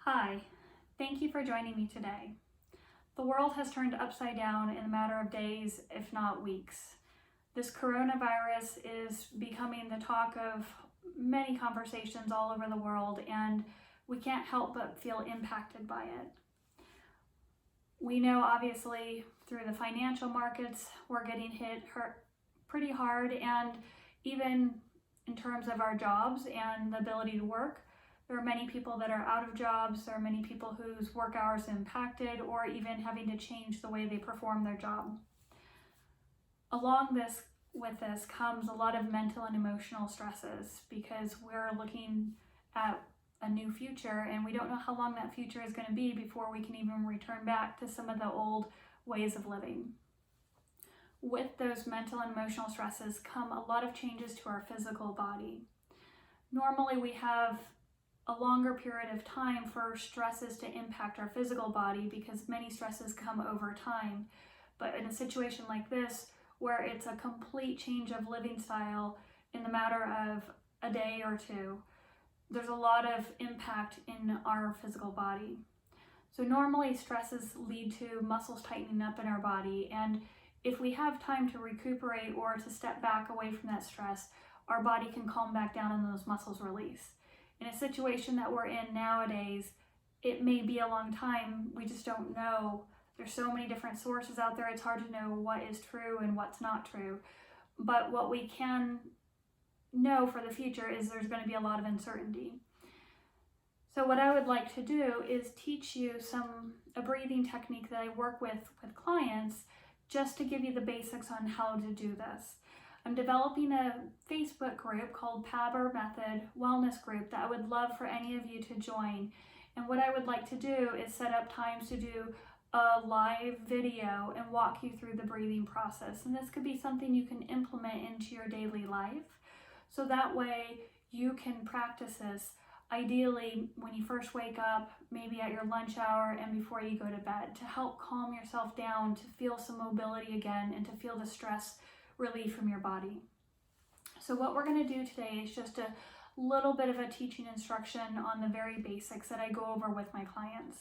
Hi, thank you for joining me today. The world has turned upside down in a matter of days, if not weeks. This coronavirus is becoming the talk of many conversations all over the world, and we can't help but feel impacted by it. We know obviously through the financial markets, we're getting hurt pretty hard, and even in terms of our jobs and the ability to work, there are many people that are out of jobs. There are many people whose work hours are impacted or even having to change the way they perform their job. With this comes a lot of mental and emotional stresses because we're looking at a new future and we don't know how long that future is going to be before we can even return back to some of the old ways of living. With those mental and emotional stresses come a lot of changes to our physical body. Normally we have a longer period of time for stresses to impact our physical body because many stresses come over time. But in a situation like this, where it's a complete change of living style in the matter of a day or two, there's a lot of impact in our physical body. So normally stresses lead to muscles tightening up in our body, and if we have time to recuperate or to step back away from that stress, our body can calm back down and those muscles release. In a situation that we're in nowadays, it may be a long time, we just don't know. There's so many different sources out there, it's hard to know what is true and what's not true. But what we can know for the future is there's going to be a lot of uncertainty. So what I would like to do is teach you a breathing technique that I work with clients just to give you the basics on how to do this. I'm developing a Facebook group called PABR Method Wellness Group that I would love for any of you to join. And what I would like to do is set up times to do a live video and walk you through the breathing process. And this could be something you can implement into your daily life. So that way you can practice this ideally when you first wake up, maybe at your lunch hour and before you go to bed, to help calm yourself down, to feel some mobility again, and to feel the stress relief from your body. So what we're going to do today is just a little bit of a teaching instruction on the very basics that I go over with my clients.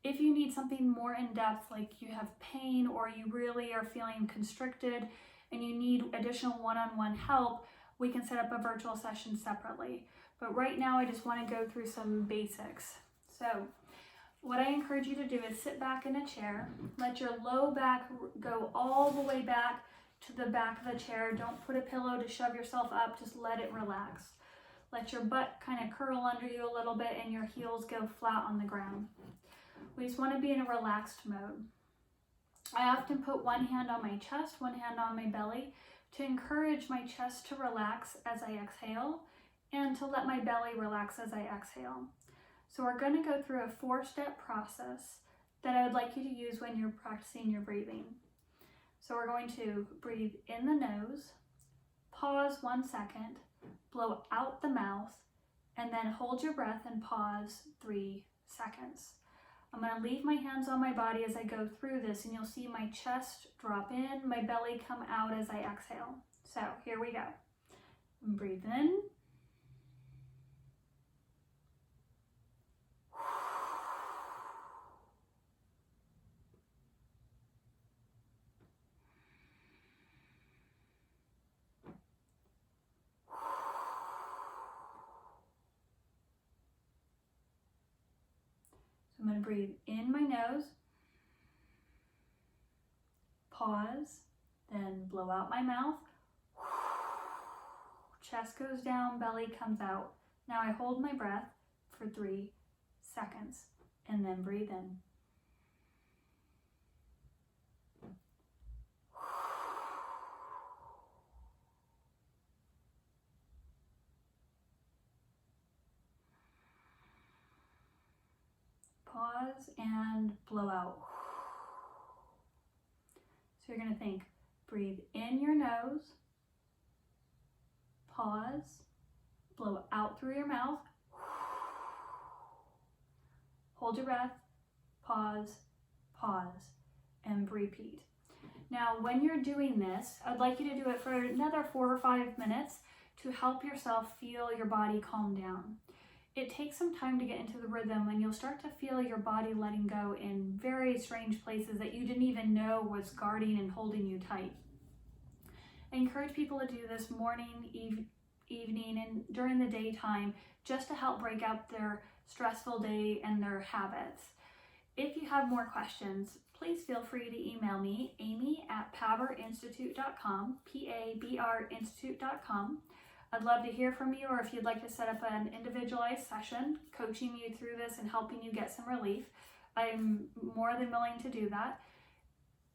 If you need something more in depth, like you have pain or you really are feeling constricted and you need additional one-on-one help, we can set up a virtual session separately. But right now I just want to go through some basics. So what I encourage you to do is sit back in a chair, let your low back go all the way back to the back of the chair. Don't put a pillow to shove yourself up, just let it relax. Let your butt kind of curl under you a little bit and your heels go flat on the ground. We just want to be in a relaxed mode. I often put one hand on my chest, one hand on my belly to encourage my chest to relax as I exhale and to let my belly relax as I exhale. So we're going to go through a 4-step process that I would like you to use when you're practicing your breathing. So we're going to breathe in the nose, pause 1 second, blow out the mouth, and then hold your breath and pause 3 seconds. I'm going to leave my hands on my body as I go through this, and you'll see my chest drop in, my belly come out as I exhale. So here we go. Breathe in. I'm going to breathe in my nose, pause, then blow out my mouth. Chest goes down, belly comes out. Now I hold my breath for 3 seconds and then breathe in. Pause and blow out. So you're going to think, breathe in your nose, pause, blow out through your mouth, hold your breath, pause, pause, and repeat. Now, when you're doing this, I'd like you to do it for another 4 or 5 minutes to help yourself feel your body calm down. it takes some time to get into the rhythm, and you'll start to feel your body letting go in very strange places that you didn't even know was guarding and holding you tight. I encourage people to do this morning, evening, and during the daytime, just to help break up their stressful day and their habits. If you have more questions, please feel free to email me, amy@pabrinstitute.com, PABR Institute.com. I'd love to hear from you, or if you'd like to set up an individualized session, coaching you through this and helping you get some relief, I'm more than willing to do that.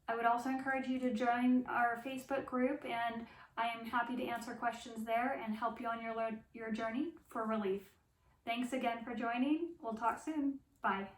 I would also encourage you to join our Facebook group, and I am happy to answer questions there and help you on your journey for relief. Thanks again for joining. We'll talk soon. Bye.